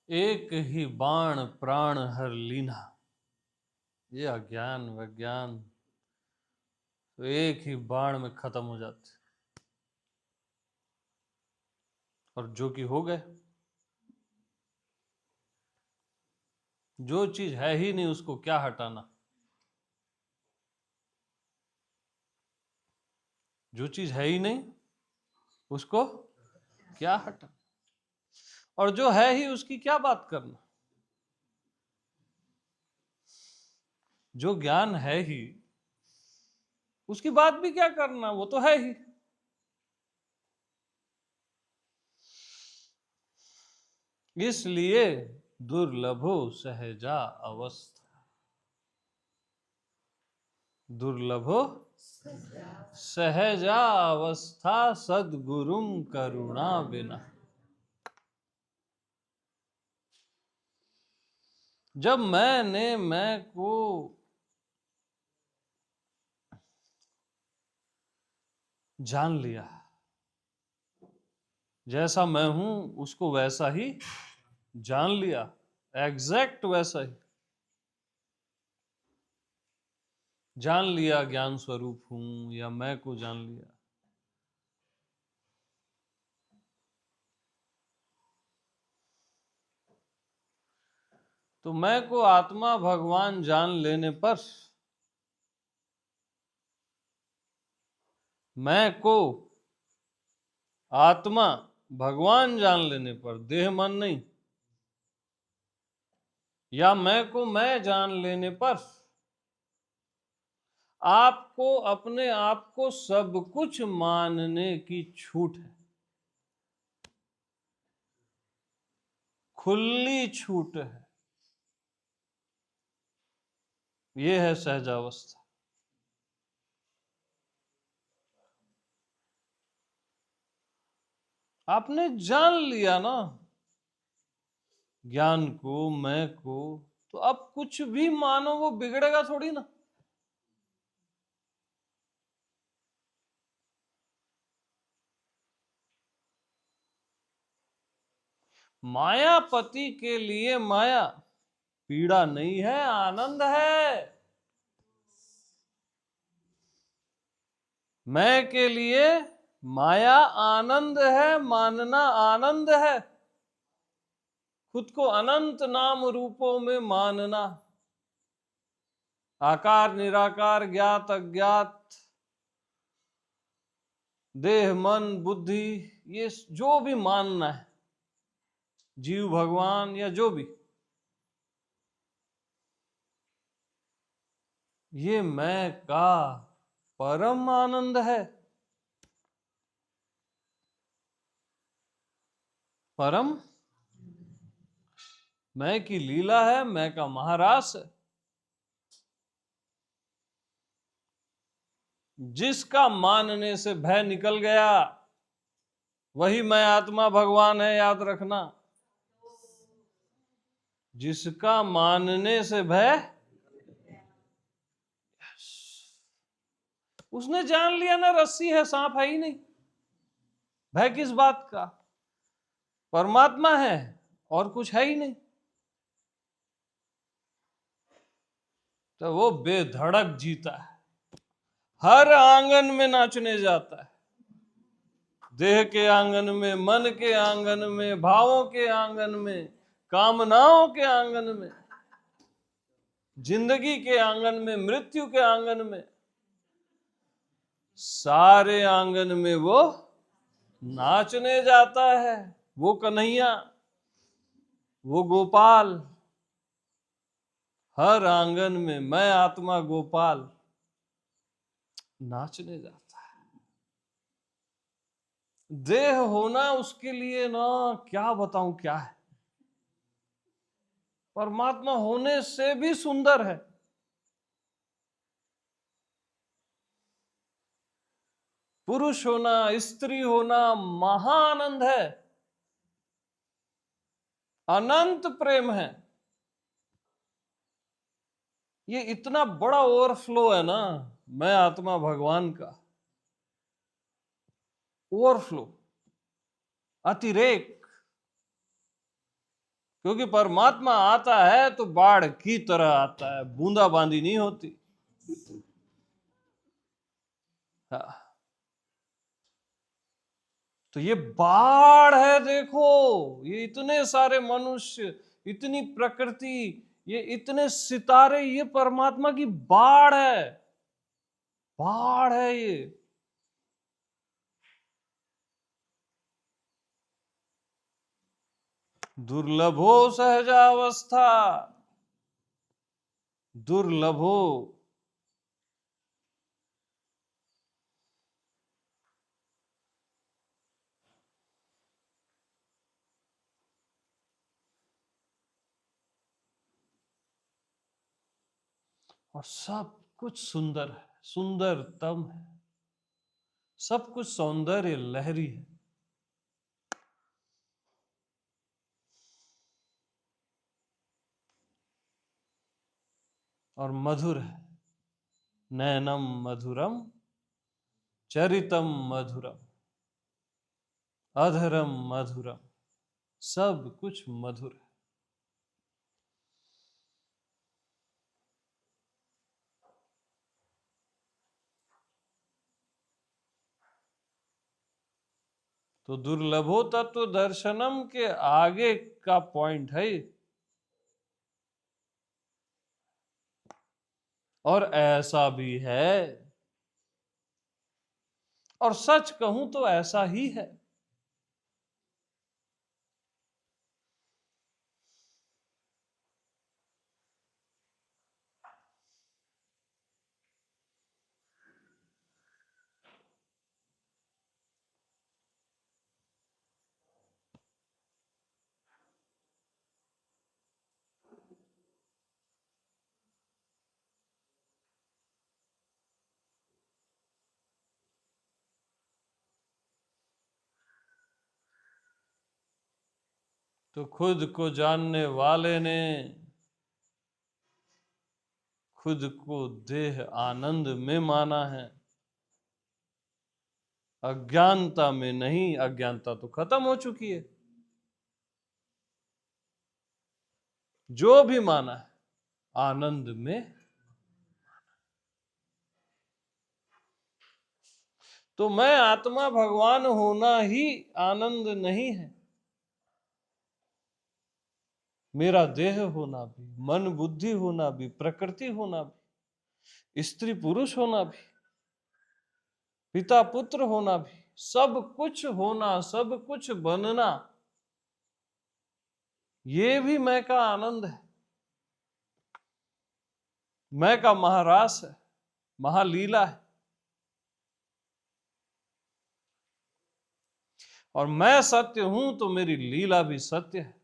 एक ही बाण प्राण हर लीना। ये अज्ञान विज्ञान तो एक ही बाण में खत्म हो जाते, और जो कि हो गए। जो चीज है ही नहीं उसको क्या हटाना। जो चीज है ही नहीं उसको क्या हटाना, और जो है ही उसकी क्या बात करना। जो ज्ञान है ही उसकी बात भी क्या करना, वो तो है ही। इसलिए दुर्लभो सहजा अवस्था। दुर्लभो सहजा अवस्था सद्गुरुम करुणा बिना। जब मैंने मैं को जान लिया, जैसा मैं हूं उसको वैसा ही जान लिया, एग्जैक्ट वैसा ही जान लिया, ज्ञान स्वरूप हूं या मैं को जान लिया, तो मैं को आत्मा भगवान जान लेने पर, मैं को आत्मा भगवान जान लेने पर, देह मन नहीं, या मैं को मैं जान लेने पर आपको अपने आप को सब कुछ मानने की छूट है। खुली छूट है। यह है सहजावस्था। आपने जान लिया ना ज्ञान को, मैं को, तो अब कुछ भी मानो वो बिगड़ेगा थोड़ी ना। मायापति के लिए माया पीड़ा नहीं है, आनंद है। मैं के लिए माया आनंद है, मानना आनंद है। खुद को अनंत नाम रूपों में मानना, आकार निराकार, ज्ञात अज्ञात, देह मन बुद्धि, ये जो भी मानना है, जीव भगवान या जो भी, ये मैं का परम आनंद है। परम मैं की लीला है, मैं का महारास है। जिसका मानने से भय निकल गया वही मैं आत्मा भगवान है, याद रखना। जिसका मानने से भय, उसने जान लिया ना रस्सी है, सांप है ही नहीं। भय किस बात का, परमात्मा है और कुछ है ही नहीं। तो वो बेधड़क जीता है, हर आंगन में नाचने जाता है। देह के आंगन में, मन के आंगन में, भावों के आंगन में, कामनाओं के आंगन में, जिंदगी के आंगन में, मृत्यु के आंगन में, सारे आंगन में वो नाचने जाता है। वो कन्हैया, वो गोपाल, हर आंगन में मैं आत्मा गोपाल नाचने जाता है। देह होना उसके लिए ना, क्या बताऊं क्या है, परमात्मा होने से भी सुंदर है। पुरुष होना, स्त्री होना महाआनंद है, अनंत प्रेम है। ये इतना बड़ा ओवरफ्लो है ना, मैं आत्मा भगवान का ओवरफ्लो, अतिरेक। क्योंकि परमात्मा आता है तो बाढ़ की तरह आता है, बूंदाबांदी नहीं होती। हाँ। तो ये बाढ़ है, देखो, ये इतने सारे मनुष्य, इतनी प्रकृति, ये इतने सितारे, ये परमात्मा की बाढ़ है, बाढ़ है ये। दुर्लभो सहजावस्था, दुर्लभो। और सब कुछ सुंदर है, सुंदरतम है, सब कुछ सौंदर्य लहरी है। और मधुर है, नैनम मधुरम, चरितम मधुरम, अधरम मधुरम, सब कुछ मधुर है। तो दुर्लभो तत्व दर्शनम के आगे का पॉइंट है ये। और ऐसा भी है, और सच कहूं तो ऐसा ही है। तो खुद को जानने वाले ने खुद को देह आनंद में माना है, अज्ञानता में नहीं। अज्ञानता तो खत्म हो चुकी है। जो भी माना है आनंद में। तो मैं आत्मा भगवान होना ही आनंद नहीं है। मेरा देह होना भी, मन बुद्धि होना भी, प्रकृति होना भी, स्त्री पुरुष होना भी, पिता पुत्र होना भी, सब कुछ होना, सब कुछ बनना, ये भी मैं का आनंद है, मैं का महारास है, महालीला है। और मैं सत्य हूं तो मेरी लीला भी सत्य है।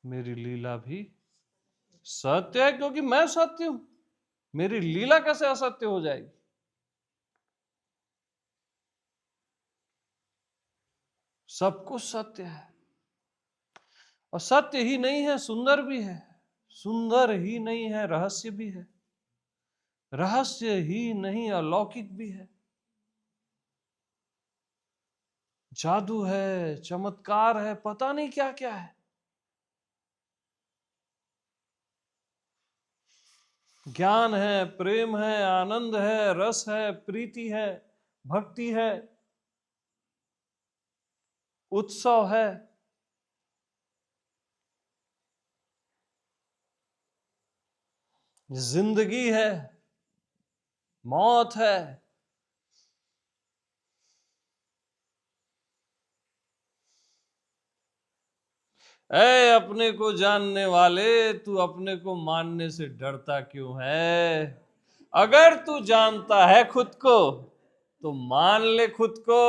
मेरी लीला भी सत्य है, क्योंकि मैं सत्य हूं। मेरी लीला कैसे असत्य हो जाएगी? सब कुछ सत्य है। और सत्य ही नहीं है, सुंदर भी है। सुंदर ही नहीं है, रहस्य भी है। रहस्य ही नहीं, अलौकिक भी है। जादू है, चमत्कार है, पता नहीं क्या क्या है। ज्ञान है, प्रेम है, आनंद है, रस है, प्रीति है, भक्ति है, उत्सव है। जिंदगी है, मौत है। ऐ अपने को जानने वाले, तू अपने को मानने से डरता क्यों है? अगर तू जानता है खुद को तो मान ले खुद को।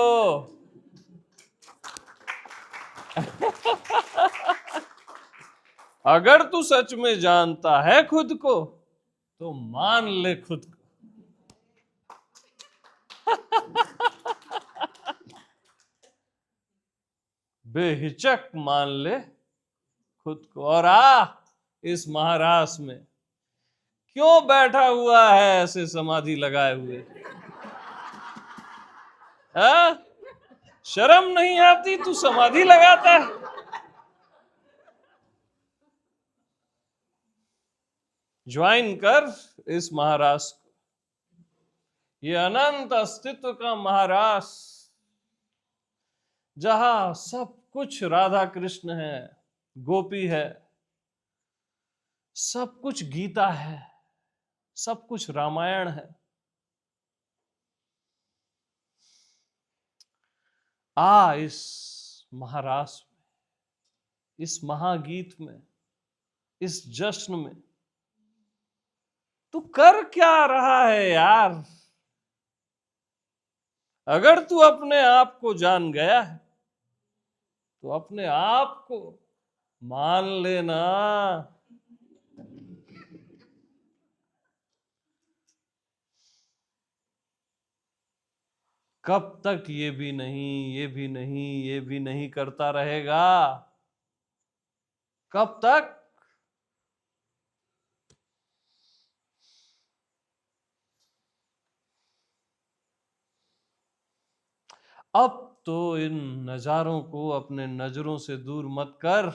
अगर तू सच में जानता है खुद को तो मान ले खुद को। बेहिचक मान ले खुद को। और आ इस महारास में क्यों बैठा हुआ है ऐसे समाधि लगाए हुए? शर्म नहीं आती, तू समाधि लगाता है। ज्वाइन कर इस महाराष्ट्र को, ये अनंत अस्तित्व का महाराष्ट्र, जहां सब कुछ राधा कृष्ण है, गोपी है, सब कुछ गीता है, सब कुछ रामायण है। इस महाराष्ट्र में, इस महागीत में, इस जश्न में तू कर क्या रहा है यार? अगर तू अपने आप को जान गया है तो अपने आप को मान लेना। कब तक ये भी नहीं, ये भी नहीं, ये भी नहीं करता रहेगा? कब तक? अब तो इन नजारों को अपने नजरों से दूर मत कर।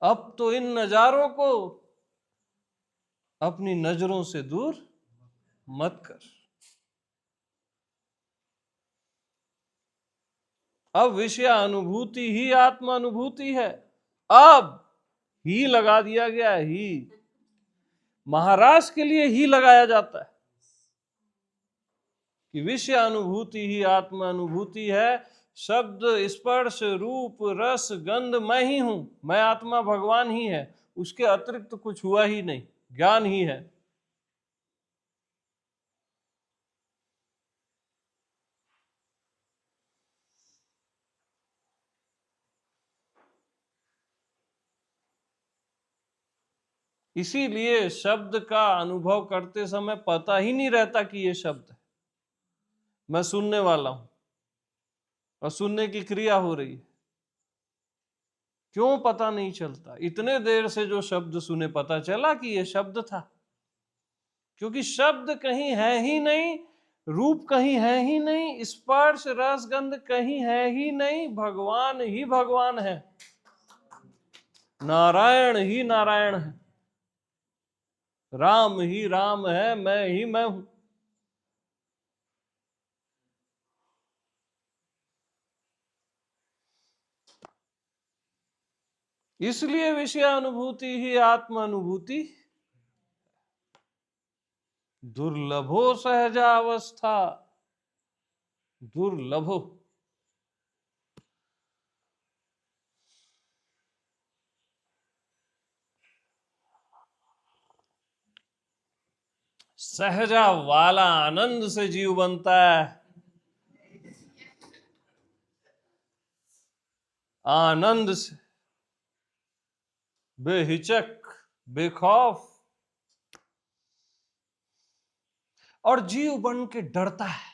अब तो इन नजारों को अपनी नजरों से दूर मत कर। अब विषय अनुभूति ही आत्मानुभूति है। अब ही लगा दिया गया है, ही महाराज के लिए ही लगाया जाता है कि विषय अनुभूति ही आत्मानुभूति है। शब्द, स्पर्श, रूप, रस, गंध मैं ही हूं, मैं आत्मा भगवान ही है, उसके अतिरिक्त तो कुछ हुआ ही नहीं, ज्ञान ही है। इसीलिए शब्द का अनुभव करते समय पता ही नहीं रहता कि ये शब्द है, मैं सुनने वाला हूं और सुनने की क्रिया हो रही है। क्यों पता नहीं चलता? इतने देर से जो शब्द सुने पता चला कि ये शब्द था, क्योंकि शब्द कहीं है ही नहीं, रूप कहीं है ही नहीं, स्पर्श, रस, गंध कहीं है ही नहीं, भगवान ही भगवान है, नारायण ही नारायण है, राम ही राम है, मैं ही मैं हूं। इसलिए विषय अनुभूति ही आत्मानुभूति, दुर्लभो सहजावस्था, दुर्लभो। सहजा वाला आनंद से जीव बनता है, आनंद से, बेहिचक, बेखौफ। और जीव बन के डरता है।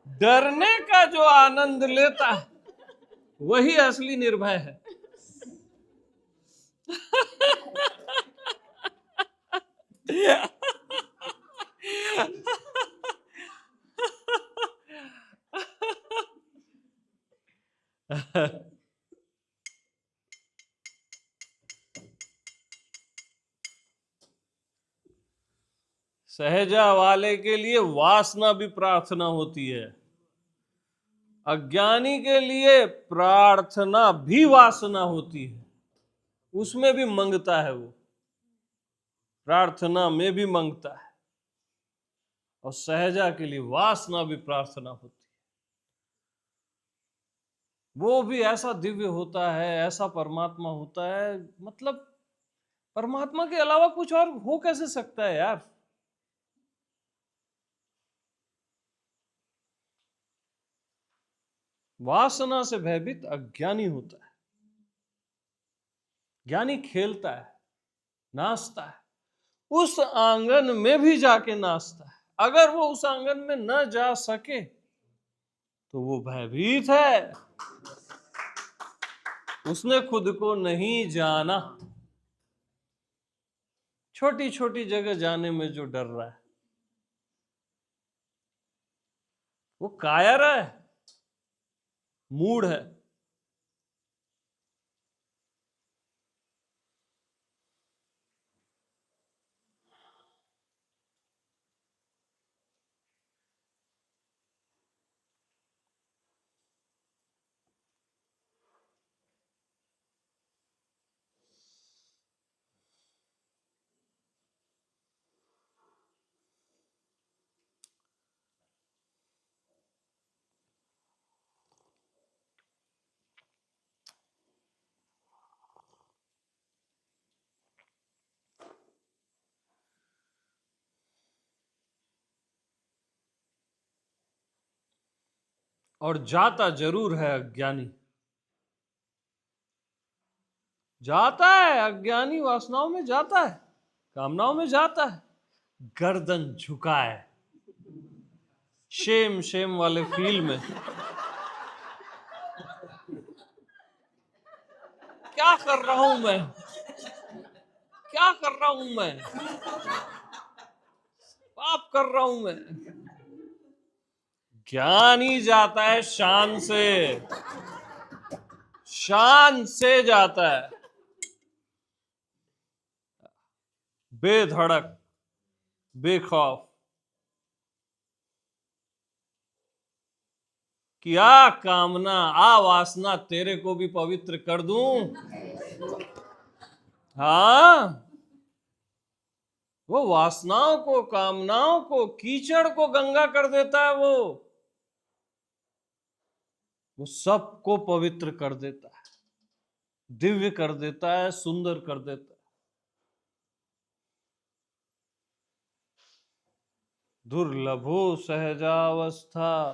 डरने का जो आनंद लेता है वही असली निर्भय है। सहजा वाले के लिए वासना भी प्रार्थना होती है, अज्ञानी के लिए प्रार्थना भी वासना होती है, उसमें भी मंगता है, वो प्रार्थना में भी मंगता है। और सहजा के लिए वासना भी प्रार्थना होती है। वो भी ऐसा दिव्य होता है, ऐसा परमात्मा होता है, मतलब परमात्मा के अलावा कुछ और हो कैसे सकता है यार? वासना से भयभीत अज्ञानी होता है, ज्ञानी खेलता है, नाचता है, उस आंगन में भी जाके नाचता है। अगर वो उस आंगन में न जा सके तो वो भयभीत है, उसने खुद को नहीं जाना। छोटी छोटी जगह जाने में जो डर रहा है वो कायर है, मूड है। और जाता जरूर है अज्ञानी, जाता है अज्ञानी, वासनाओं में जाता है, कामनाओं में जाता है, गर्दन झुकाए, शेम शेम वाले फील में। क्या कर रहा हूं मैं, क्या कर रहा हूं मैं, पाप कर रहा हूं मैं। ज्ञानी जाता है शान से, शान से जाता है, बेधड़क, बेखौफ। क्या कामना, आ वासना तेरे को भी पवित्र कर दूं। हाँ, वो वासनाओं को, कामनाओं को, कीचड़ को गंगा कर देता है। वो सबको पवित्र कर देता है, दिव्य कर देता है, सुंदर कर देता है। दुर्लभो सहजावस्था,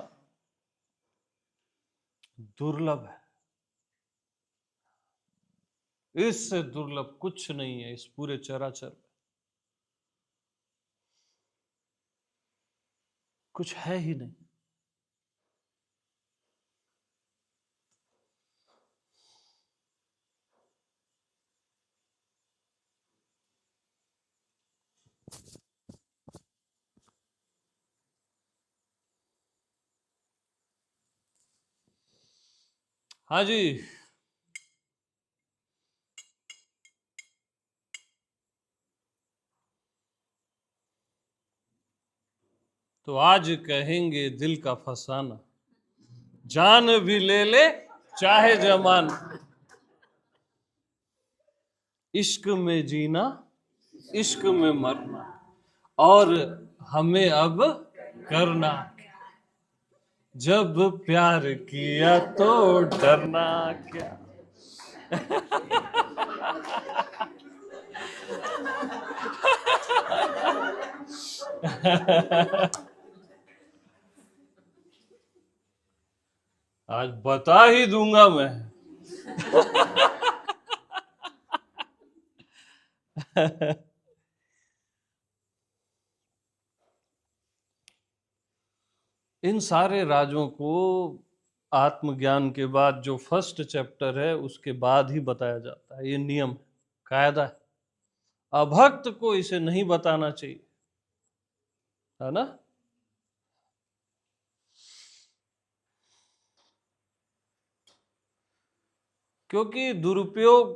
दुर्लभ है, इससे दुर्लभ कुछ नहीं है इस पूरे चराचर में, कुछ है ही नहीं। हाँ जी, तो आज कहेंगे दिल का फसाना, जान भी ले ले चाहे जमाना, इश्क में जीना, इश्क में मरना, और हमें अब करना, जब प्यार किया तो डरना क्या। आज बता ही दूंगा मैं। इन सारे राजों को आत्मज्ञान के बाद जो फर्स्ट चैप्टर है उसके बाद ही बताया जाता है। ये नियम, कायदा है, अभक्त को इसे नहीं बताना चाहिए, है ना। क्योंकि दुरुपयोग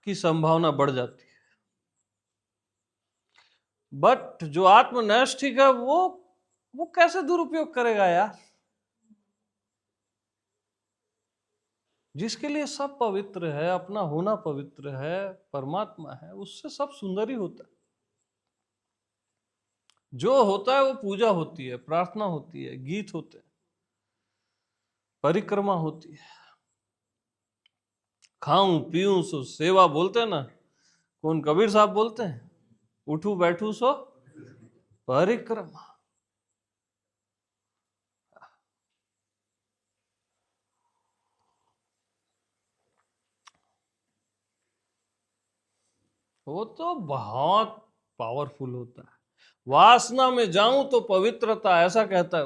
की संभावना बढ़ जाती है। बट जो आत्मनैष्ठिक है वो कैसे दुरुपयोग करेगा यार। जिसके लिए सब पवित्र है, अपना होना पवित्र है, परमात्मा है, उससे सब सुंदर ही होता है। जो होता है वो पूजा होती है, प्रार्थना होती है, गीत होते हैं, परिक्रमा होती है, खाऊं पीऊं सो सेवा बोलते हैं ना, कौन, कबीर साहब बोलते हैं, उठू बैठू सो परिक्रमा। वो तो बहुत पावरफुल होता है। वासना में जाऊं तो पवित्रता, ऐसा कहता है।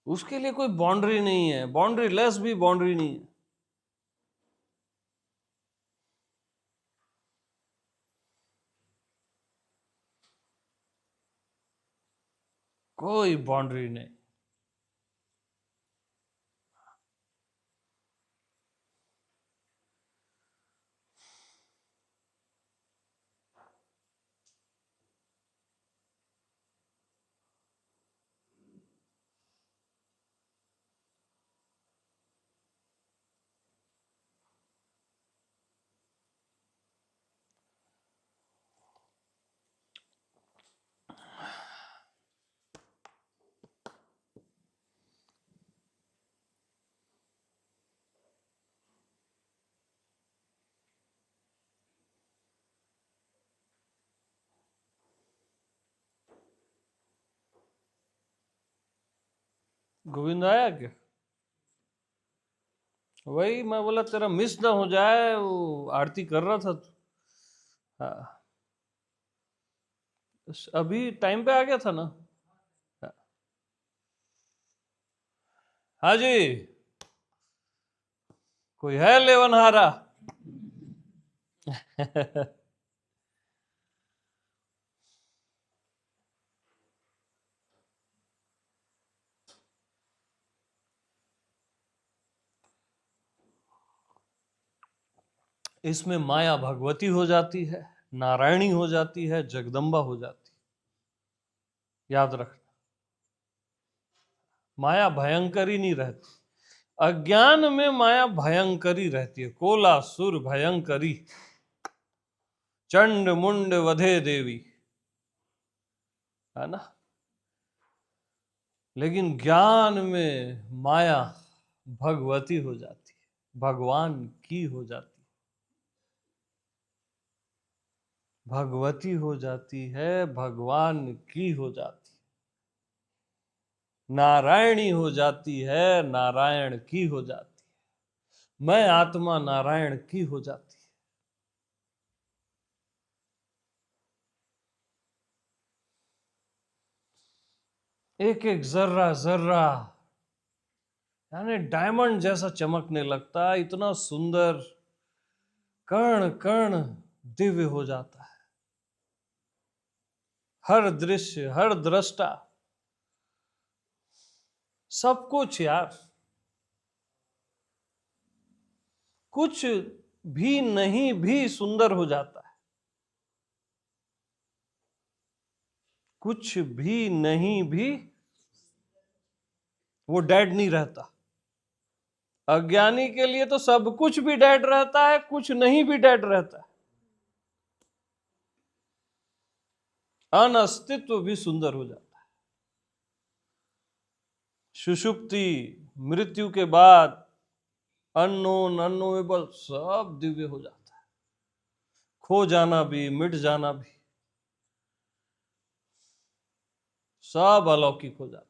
उसके लिए कोई बाउंड्री नहीं है, बाउंड्री लेस भी बाउंड्री नहीं है। कोई बाउंड्री नहीं। गोविंद आया क्या? वही मैं बोला तेरा मिस ना हो जाए, वो आरती कर रहा था तू। हाँ, अभी टाइम पे आ गया था ना। हाँ, हाँ जी, कोई है लेवनहारा? इसमें माया भगवती हो जाती है, नारायणी हो जाती है, जगदम्बा हो जाती है। याद रखना, माया भयंकरी नहीं रहती। अज्ञान में माया भयंकरी रहती है, कोलासुर भयंकरी, चंड मुंड वधे देवी, है ना। लेकिन ज्ञान में माया भगवती हो जाती है, भगवान की हो जाती है, भगवती हो जाती है, भगवान की हो जाती है, नारायणी हो जाती है, नारायण की हो जाती है, मैं आत्मा नारायण की हो जाती है। एक एक जर्रा जर्रा यानी डायमंड जैसा चमकने लगता है, इतना सुंदर, कण कण दिव्य हो जाता है। हर दृश्य, हर दृष्टा, सब कुछ यार, कुछ भी नहीं भी सुंदर हो जाता है, कुछ भी नहीं भी, वो डेड नहीं रहता। अज्ञानी के लिए तो सब कुछ भी डेड रहता है, कुछ नहीं भी डेड रहता है। अनअस्तित्व भी सुंदर हो जाता है। सुषुप्ति, मृत्यु के बाद अननोन, अननोएबल, सब दिव्य हो जाता है। खो जाना भी, मिट जाना भी, सब अलौकिक हो जाता है।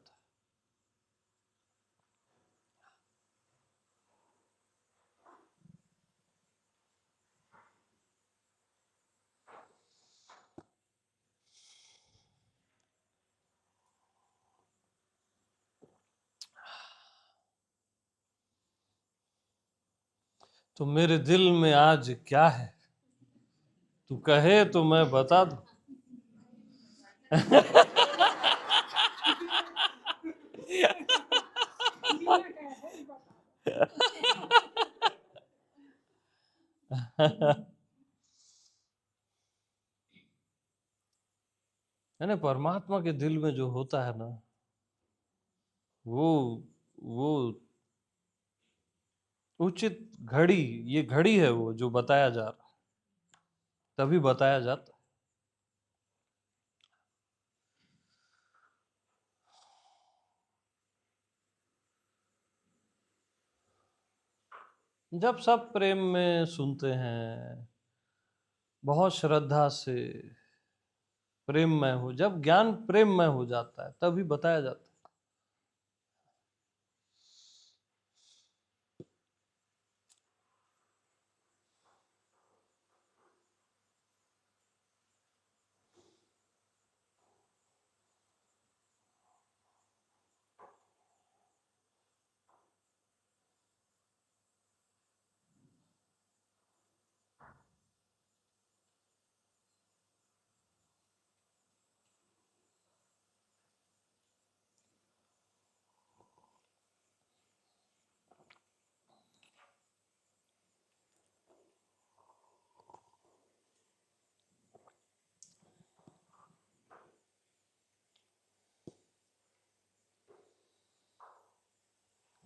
तो मेरे दिल में आज क्या है, तू कहे तो मैं बता दूं। है ना, परमात्मा के दिल में जो होता है ना, वो वो उचित घड़ी, ये घड़ी है वो जो बताया जा रहा है, तभी बताया जाता है। जब सब प्रेम में सुनते हैं, बहुत श्रद्धा से, प्रेम में हो, जब ज्ञान प्रेम में हो जाता है तभी बताया जाता है।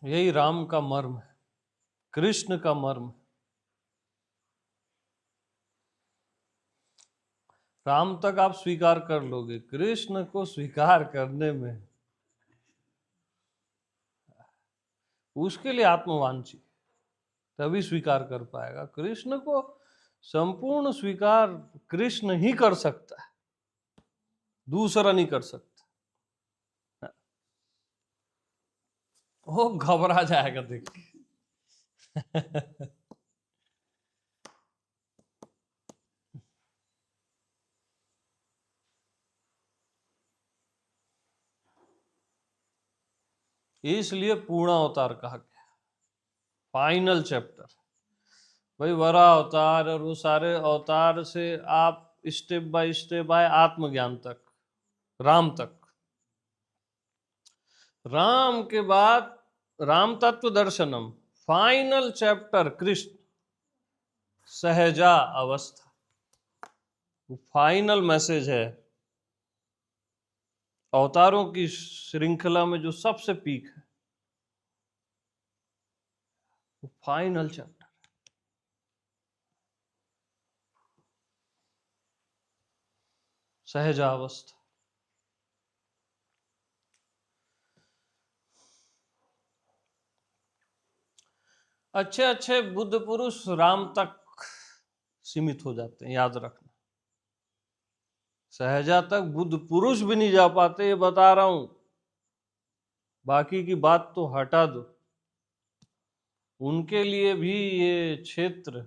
यही राम का मर्म है, कृष्ण का मर्म। राम तक आप स्वीकार कर लोगे, कृष्ण को स्वीकार करने में उसके लिए आत्मवांछी, तभी स्वीकार कर पाएगा। कृष्ण को संपूर्ण स्वीकार कृष्ण ही कर सकता है, दूसरा नहीं कर सकता। वो घबरा जाएगा देख के। इसलिए पूर्ण अवतार कहा गया, फाइनल चैप्टर। भाई वरा अवतार और वो सारे अवतार से आप स्टेप बाय स्टेप आए आत्मज्ञान तक, राम तक। राम के बाद राम तत्व दर्शनम, फाइनल चैप्टर कृष्ण सहजा अवस्था, वो फाइनल मैसेज है अवतारों की श्रृंखला में जो सबसे पीक है, वो फाइनल चैप्टर सहजावस्था। अच्छे अच्छे बुद्ध पुरुष राम तक सीमित हो जाते हैं, याद रखना। सहजा तक बुद्ध पुरुष भी नहीं जा पाते, ये बता रहा हूं। बाकी की बात तो हटा दो, उनके लिए भी ये क्षेत्र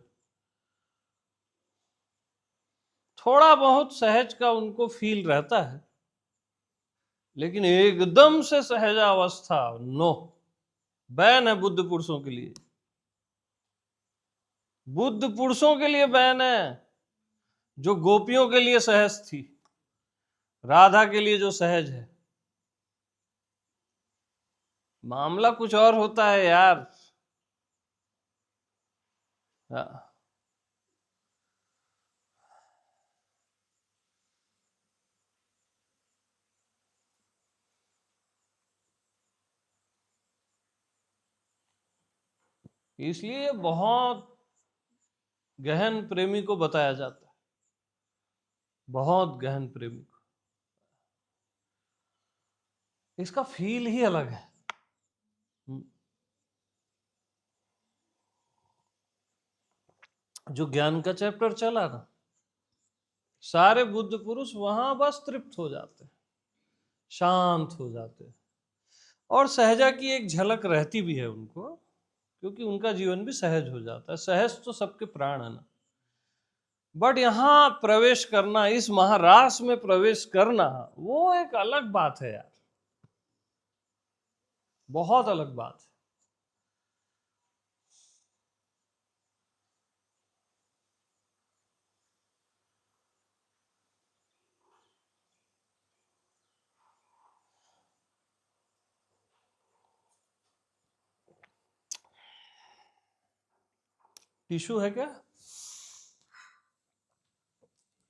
थोड़ा बहुत सहज का उनको फील रहता है, लेकिन एकदम से सहजावस्था नो, बैन है बुद्ध पुरुषों के लिए। बुद्ध पुरुषों के लिए बैन है, जो गोपियों के लिए सहज थी, राधा के लिए जो सहज है। मामला कुछ और होता है यार। हाँ। इसलिए बहुत गहन प्रेमी को बताया जाता है, बहुत गहन प्रेमी को। इसका फील ही अलग है। जो ज्ञान का चैप्टर चला ना, सारे बुद्ध पुरुष वहां बस तृप्त हो जाते हैं, शांत हो जाते हैं, और सहजा की एक झलक रहती भी है उनको, क्योंकि उनका जीवन भी सहज हो जाता है। सहज तो सबके प्राण है ना, बट यहाँ प्रवेश करना, इस महारास में प्रवेश करना, वो एक अलग बात है यार, बहुत अलग बात है। टिश्यू है क्या?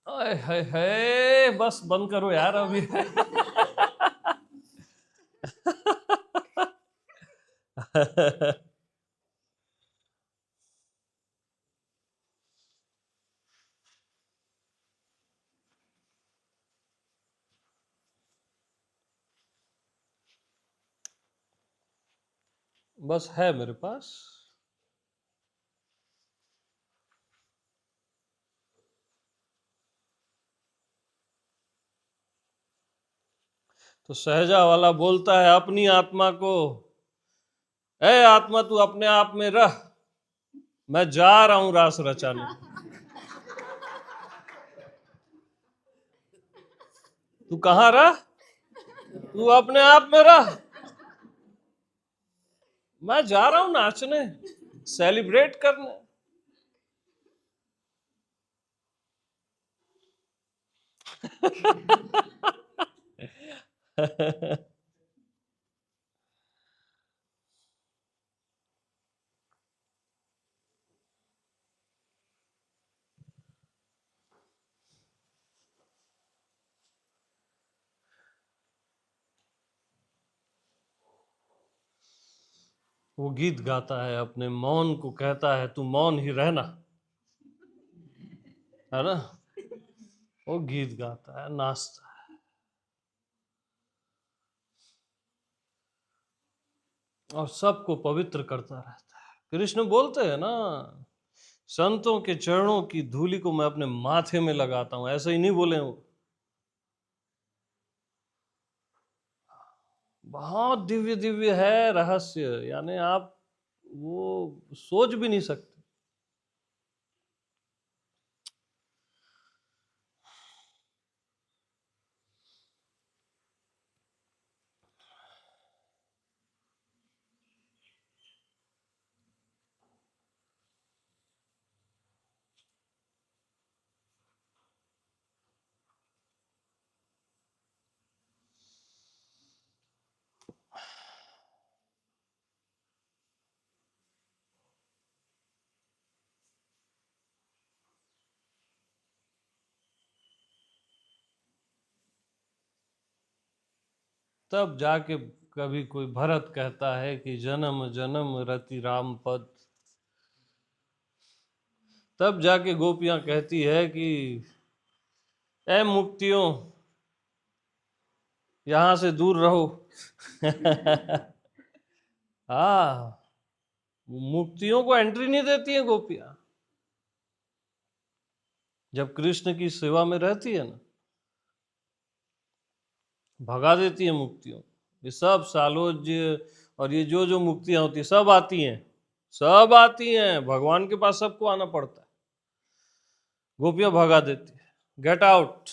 अरे है, बस बंद करो यार अभी। बस है मेरे पास। तो सहजा वाला बोलता है अपनी आत्मा को, ए आत्मा तू अपने आप में रह, मैं जा रहा हूं रास रचाने। तू कहां रह, तू अपने आप में रह, मैं जा रहा हूं नाचने, सेलिब्रेट करने। वो गीत गाता है, अपने मौन को कहता है तू मौन ही रहना, है ना। वो गीत गाता है, नाचता है और सबको पवित्र करता रहता है। कृष्ण बोलते हैं ना, संतों के चरणों की धूलि को मैं अपने माथे में लगाता हूं, ऐसे ही नहीं बोले वो। बहुत दिव्य दिव्य है रहस्य, यानी आप वो सोच भी नहीं सकते। तब जाके कभी कोई भरत कहता है कि जन्म जन्म रति राम पद। तब जाके गोपियां कहती है कि ए मुक्तियों, यहां से दूर रहो। हाँ, मुक्तियों को एंट्री नहीं देती है गोपियां। जब कृष्ण की सेवा में रहती है ना, भगा देती है मुक्तियों। ये सब सालोज्य और ये जो जो मुक्तियां होती है सब आती हैं, सब आती हैं। भगवान के पास सबको आना पड़ता है, गोपियां भगा देती है, गेट आउट।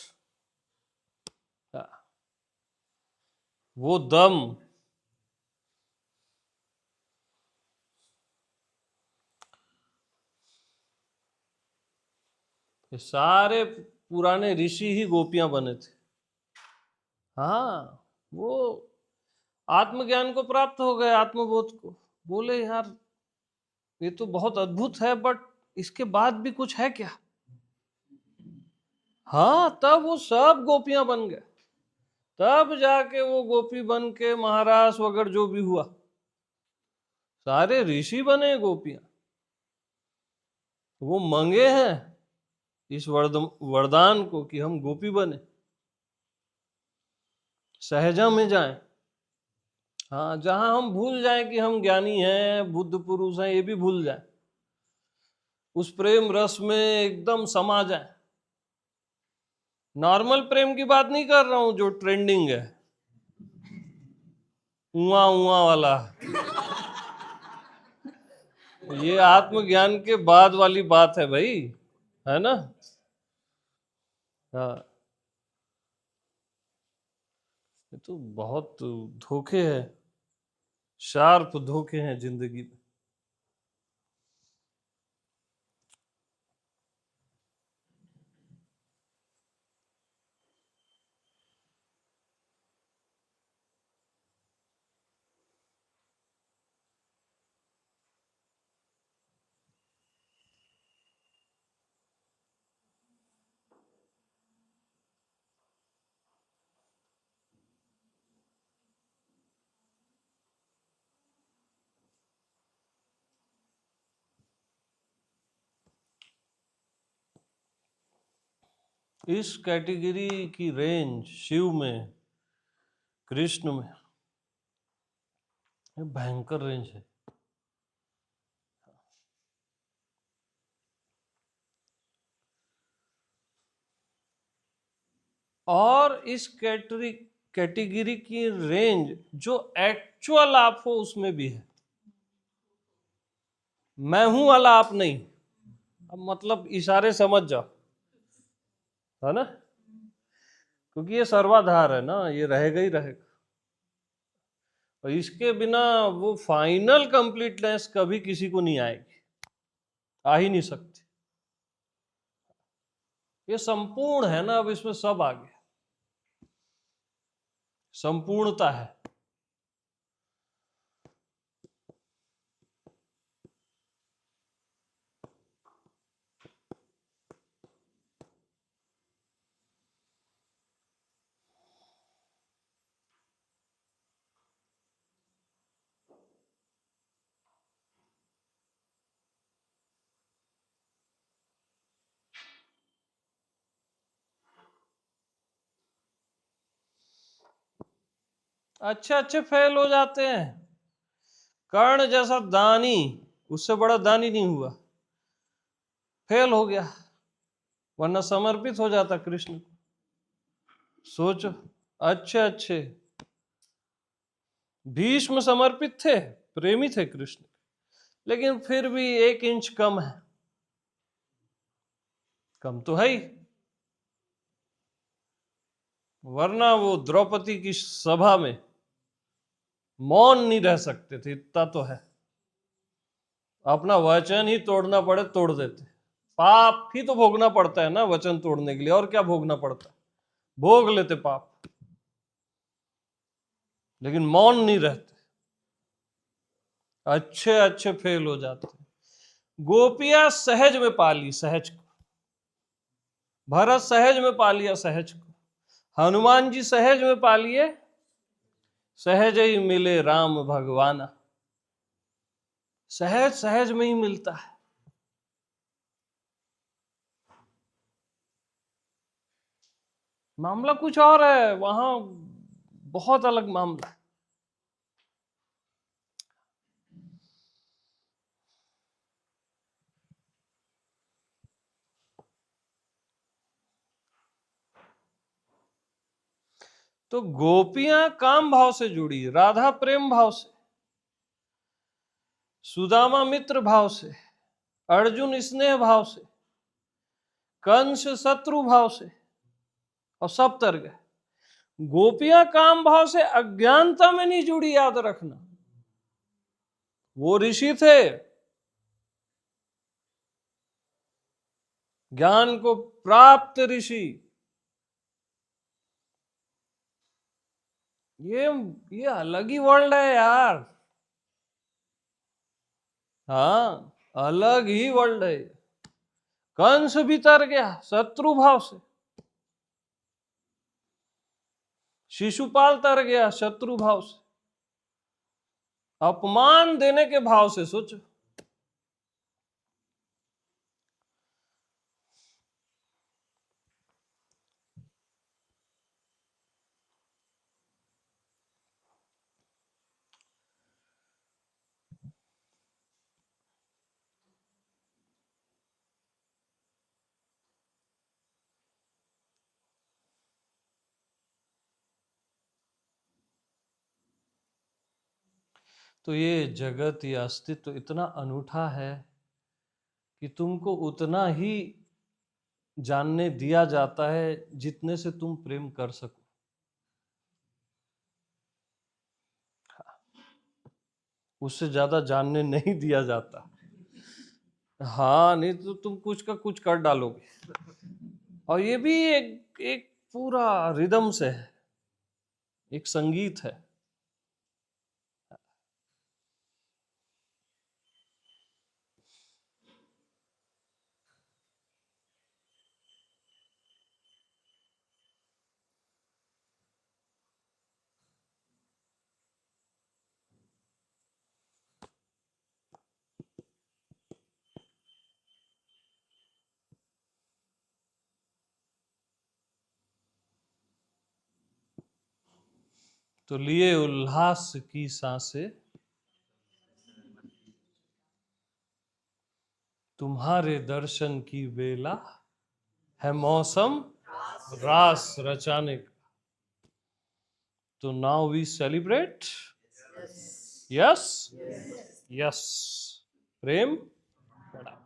वो दम, ये सारे पुराने ऋषि ही गोपियां बने थे। हाँ, वो आत्मज्ञान को प्राप्त हो गए, आत्मबोध को। बोले यार ये तो बहुत अद्भुत है, बट इसके बाद भी कुछ है क्या। हाँ, तब वो सब गोपियां बन गए। तब जाके वो गोपी बन के महाराज वगैरह जो भी हुआ, सारे ऋषि बने गोपियां। वो मंगे हैं इस वरदान को कि हम गोपी बने, सहजा में जाएं। हाँ, जहां हम भूल जाएं कि हम ज्ञानी हैं, बुद्ध पुरुष हैं, ये भी भूल जाएं, उस प्रेम रस में एकदम समा जाएं। नॉर्मल प्रेम की बात नहीं कर रहा हूं जो ट्रेंडिंग है, उआ उआ वाला। ये आत्मज्ञान के बाद वाली बात है भाई, है ना। हाँ, ये तो बहुत धोखे हैं, शार्प धोखे हैं जिंदगी में। इस कैटेगरी की रेंज शिव में, कृष्ण में, ये भयंकर रेंज है। और इस कैटेगरी की रेंज जो एक्चुअल आप हो उसमें भी है। मैं हूं वाला आप नहीं। अब मतलब इशारे समझ जाओ, है ना, क्योंकि ये सर्वाधार है ना, ये रहेगा ही रहेगा। और इसके बिना वो फाइनल कंप्लीटनेस कभी किसी को नहीं आएगी, आ ही नहीं सकती। ये संपूर्ण है ना, अब इसमें सब आ गया, संपूर्णता है। अच्छे अच्छे फेल हो जाते हैं। कर्ण जैसा दानी, उससे बड़ा दानी नहीं हुआ, फेल हो गया, वरना समर्पित हो जाता कृष्ण को। सोचो, अच्छे अच्छे भीष्म समर्पित थे, प्रेमी थे कृष्ण, लेकिन फिर भी 1 इंच कम है, कम तो है ही, वरना वो द्रौपदी की सभा में मौन नहीं रह सकते थे, इतना तो है। अपना वचन ही तोड़ना पड़े तोड़ देते, पाप ही तो भोगना पड़ता है ना वचन तोड़ने के लिए, और क्या भोगना पड़ता है, भोग लेते पाप, लेकिन मौन नहीं रहते, अच्छे अच्छे फेल हो जाते। गोपियां सहज में पाली सहज को, भरत सहज में पा लिया सहज को, हनुमान जी सहज में पा लिए, सहज ही मिले राम भगवाना, सहज सहज में ही मिलता है। मामला कुछ और है, वहां बहुत अलग मामला है। तो गोपियां काम भाव से जुड़ी, राधा प्रेम भाव से, सुदामा मित्र भाव से, अर्जुन स्नेह भाव से, कंस शत्रु भाव से, और सब तर गए। गोपियां काम भाव से अज्ञानता में नहीं जुड़ी, याद रखना, वो ऋषि थे, ज्ञान को प्राप्त ऋषि। ये अलग ही वर्ल्ड है यार, हाँ अलग ही वर्ल्ड है। कंस भी तर गया शत्रु भाव से, शिशुपाल तर गया शत्रु भाव से, अपमान देने के भाव से। सोचो, तो ये जगत, ये अस्तित्व इतना अनूठा है कि तुमको उतना ही जानने दिया जाता है जितने से तुम प्रेम कर सको। उससे ज्यादा जानने नहीं दिया जाता। हाँ, नहीं तो तुम कुछ का कुछ कर डालोगे। और ये भी एक एक पूरा रिदम से है, एक संगीत है। तो लिए उल्लास की सांसें, तुम्हारे दर्शन की बेला, है मौसम रास रचाने का। तो now we celebrate, yes yes, प्रेम बड़ा।